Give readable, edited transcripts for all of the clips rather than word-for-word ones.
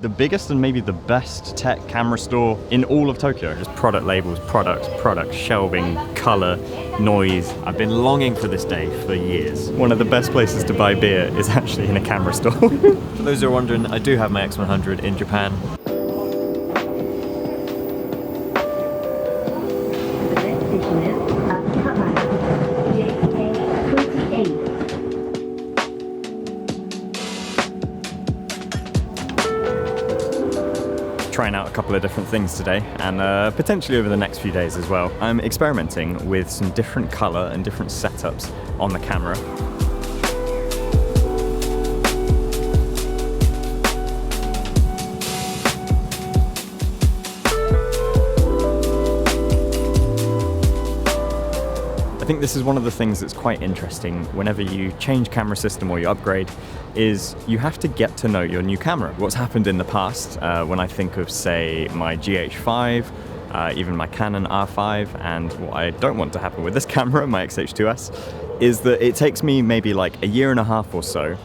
the biggest and maybe the best tech camera store in all of Tokyo. Just product labels, products, shelving, color, noise. I've been longing for this day for years. One of the best places to buy beer is actually in a camera store. For those who are wondering, I do have my X100 in Japan. Trying out a couple of different things today, and potentially over the next few days as well. I'm experimenting with some different color and different setups on the camera. I think this is one of the things that's quite interesting whenever you change camera system or you upgrade, is you have to get to know your new camera. What's happened in the past, when I think of, say, my GH5, even my Canon R5, and what I don't want to happen with this camera, my X-H2S, is that it takes me maybe like a year and a half or so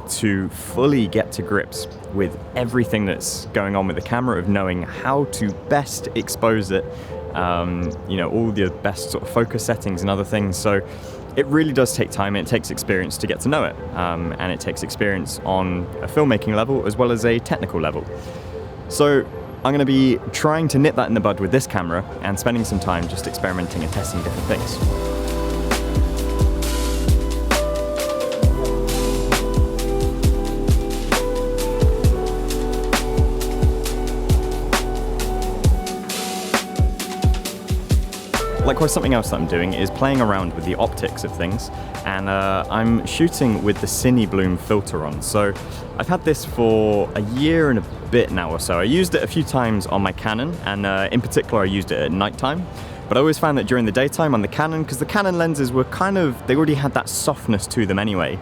to fully get to grips with everything that's going on with the camera, of knowing how to best expose it, you know, all the best sort of focus settings and other things. So it really does take time, and it takes experience to get to know it, and it takes experience on a filmmaking level as well as a technical level. So I'm going to be trying to nip that in the bud with this camera and spending some time just experimenting and testing different things. Likewise, something else that I'm doing is playing around with the optics of things, and I'm shooting with the Cine Bloom filter on. So I've had this for a year and a bit now or so. I used it a few times on my Canon, and in particular I used it at nighttime. But I always found that during the daytime on the Canon, because the Canon lenses were they already had that softness to them anyway,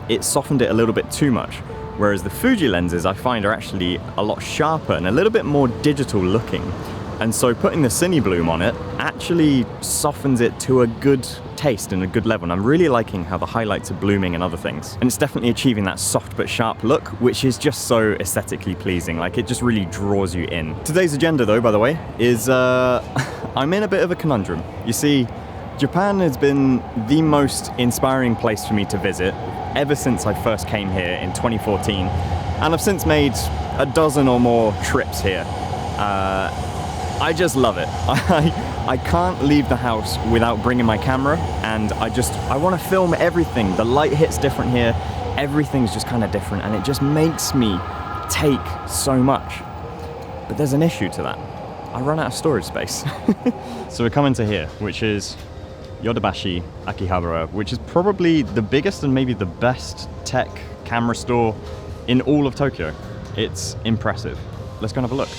it softened it a little bit too much. Whereas the Fuji lenses I find are actually a lot sharper and a little bit more digital looking. And so putting the Cine Bloom on it actually softens it to a good taste and a good level. And I'm really liking how the highlights are blooming and other things. And it's definitely achieving that soft but sharp look, which is just so aesthetically pleasing. Like, it just really draws you in. Today's agenda, though, by the way, is I'm in a bit of a conundrum. You see, Japan has been the most inspiring place for me to visit ever since I first came here in 2014. And I've since made a dozen or more trips here. I just love it. I can't leave the house without bringing my camera, and I want to film everything. The light hits different here, everything's just kind of different, and it just makes me take so much. But there's an issue to that. I run out of storage space. So we're coming to here, which is Yodobashi Akihabara, which is probably the biggest and maybe the best tech camera store in all of Tokyo. It's impressive. Let's go and have a look.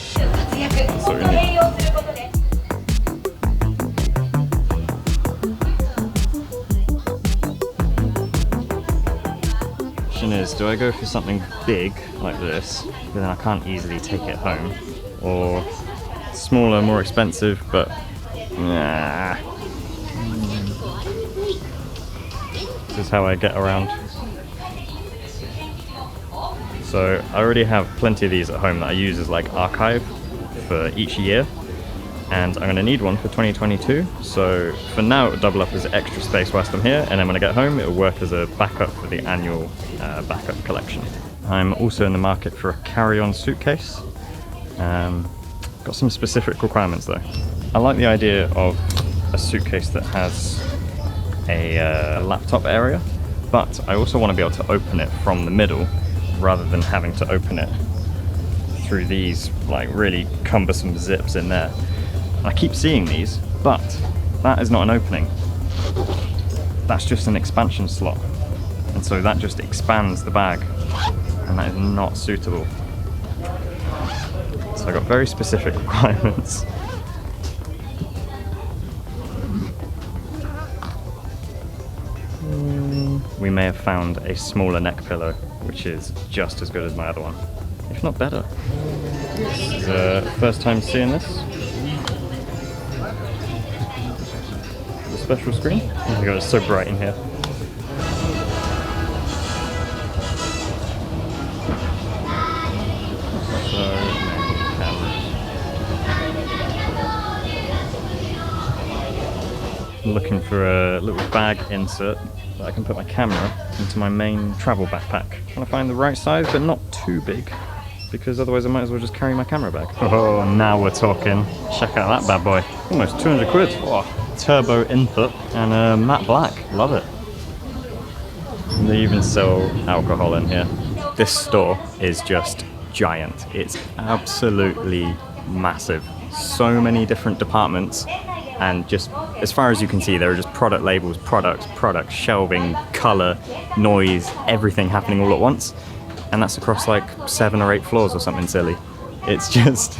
Question is, do I go for something big like this, but then I can't easily take it home, or smaller, more expensive, but nah. This is how I get around. So I already have plenty of these at home that I use as like archive for each year, and I'm going to need one for 2022. So for now it'll double up as extra space whilst I'm here, and then when I get home it'll work as a backup for the annual backup collection. I'm also in the market for a carry-on suitcase. Got some specific requirements though. I like the idea of a suitcase that has a laptop area, but I also want to be able to open it from the middle rather than having to open it through these like really cumbersome zips in there. I keep seeing these, but that is not an opening. That's just an expansion slot. And so that just expands the bag, and that is not suitable. So I got very specific requirements. We may have found a smaller neck pillow, which is just as good as my other one, if not better. This is first time seeing this. The special screen. Oh my god, it's so bright in here. looking for a little bag insert that I can put my camera into my main travel backpack. Trying to find the right size, but not too big, because otherwise I might as well just carry my camera bag. Oh, now we're talking. Check out that bad boy. Almost 200 quid. Oh, turbo input and matte black. Love it. And they even sell alcohol in here. This store is just giant. It's absolutely massive. So many different departments, and just as far as you can see, there are just product labels, products, shelving, color, noise, everything happening all at once. And that's across like 7 or 8 floors or something silly. It's just,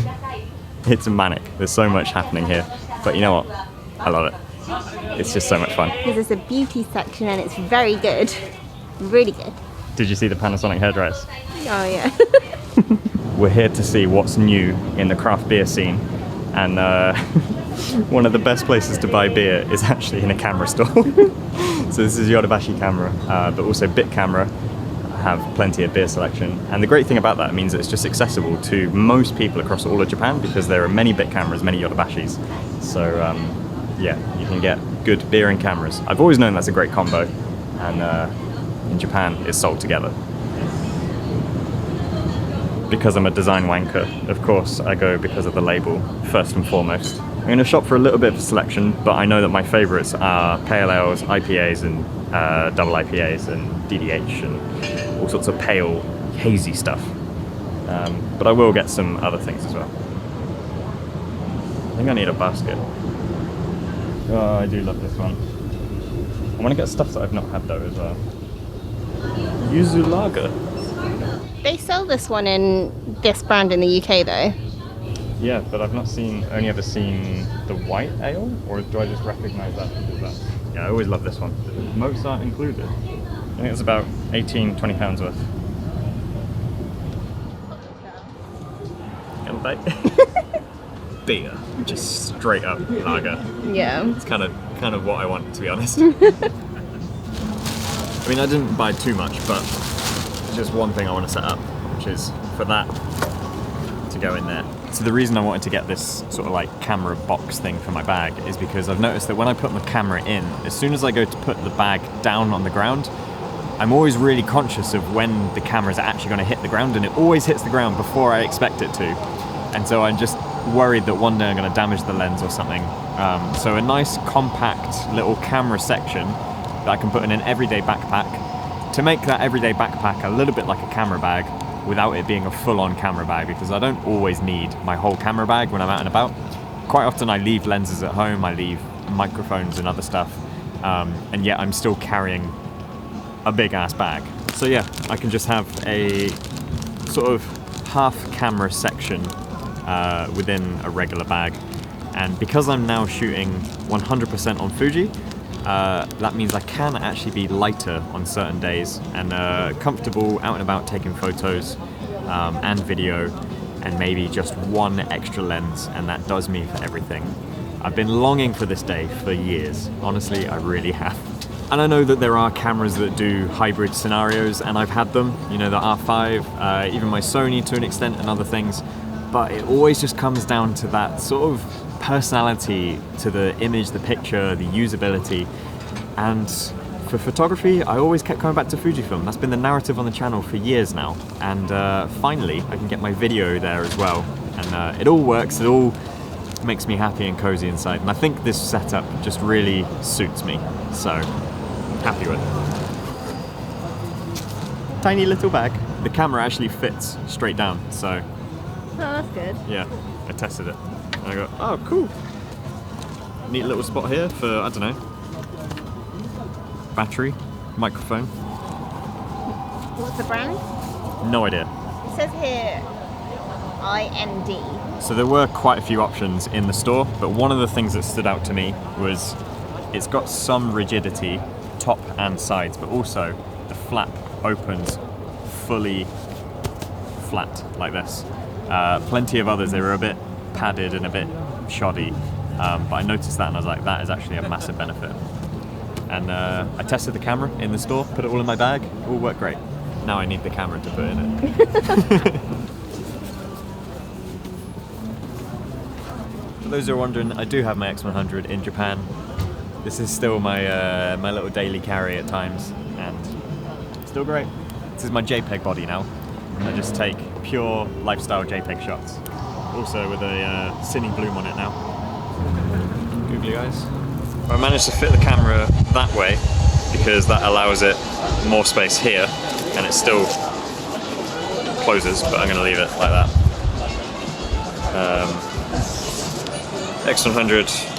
it's manic. There's so much happening here. But you know what? I love it. It's just so much fun. This is a beauty section and it's very good. Really good. Did you see the Panasonic hairdryers? Oh yeah. We're here to see what's new in the craft beer scene. And one of the best places to buy beer is actually in a camera store. So this is Yodobashi Camera, but also Bit Camera have plenty of beer selection. And the great thing about that means that it's just accessible to most people across all of Japan, because there are many Bit Cameras, many Yodobashis. So yeah, you can get good beer and cameras. I've always known that's a great combo, and in Japan it's sold together. Because I'm a design wanker, of course, I go because of the label, first and foremost. I'm going to shop for a little bit of selection, but I know that my favourites are pale ales, IPAs and double IPAs and DDH and all sorts of pale, hazy stuff. But I will get some other things as well. I think I need a basket. Oh, I do love this one. I want to get stuff that I've not had though as well. Yuzu Lager. They sell this one in this brand in the UK though. Yeah, but I've not only ever seen the white ale, or do I just recognise that as that? Yeah, I always love this one. Mozart included. I think it's about 18-20 pounds worth. Get a bite. Beer, just straight up lager. Yeah. It's kind of what I want, to be honest. I mean, I didn't buy too much, but just one thing I want to set up, which is for that to go in there. So the reason I wanted to get this sort of like camera box thing for my bag is because I've noticed that when I put my camera in, as soon as I go to put the bag down on the ground, I'm always really conscious of when the camera's actually going to hit the ground, and it always hits the ground before I expect it to. And so I'm just worried that one day I'm going to damage the lens or something. So a nice compact little camera section that I can put in an everyday backpack, to make that everyday backpack a little bit like a camera bag without it being a full-on camera bag, because I don't always need my whole camera bag when I'm out and about. Quite often I leave lenses at home, I leave microphones and other stuff, and yet I'm still carrying a big ass bag. So yeah, I can just have a sort of half camera section within a regular bag. And because I'm now shooting 100% on Fuji, that means I can actually be lighter on certain days and comfortable out and about taking photos and video, and maybe just one extra lens, and that does me for everything. I've been longing for this day for years. Honestly, I really have. And I know that there are cameras that do hybrid scenarios, and I've had them, you know, the R5, even my Sony to an extent and other things, but it always just comes down to that sort of personality to the image, the picture, the usability. And for photography, I always kept coming back to Fujifilm. That's been the narrative on the channel for years now. And finally, I can get my video there as well. And it all works, it all makes me happy and cozy inside. And I think this setup just really suits me. So, happy with it. Tiny little bag. The camera actually fits straight down, so. Oh, that's good. Yeah, I tested it. And I go, oh, cool. Neat little spot here for, I don't know, battery, microphone. What's the brand? No idea. It says here IND. So there were quite a few options in the store, but one of the things that stood out to me was it's got some rigidity, top and sides, but also the flap opens fully flat like this. Plenty of others, they were a bit padded and a bit shoddy, but I noticed that and I was like, that is actually a massive benefit. And I tested the camera in the store, put it all in my bag, it all worked great. Now I need the camera to put in it. For those who are wondering, I do have my X100 in Japan. This is still my my little daily carry at times, and still great. This is my JPEG body now. I just take pure lifestyle JPEG shots. Also with a cine bloom on it now. Googly eyes. I managed to fit the camera that way because that allows it more space here, and it still closes, but I'm going to leave it like that. X100,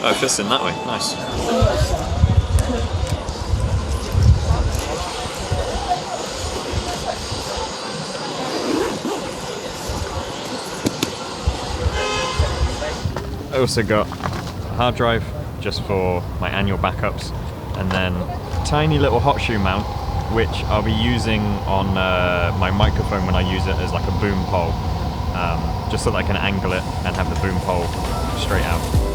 oh, it fits in that way, nice. I also got a hard drive just for my annual backups, and then a tiny little hot shoe mount which I'll be using on my microphone when I use it as like a boom pole, just so that I can angle it and have the boom pole straight out.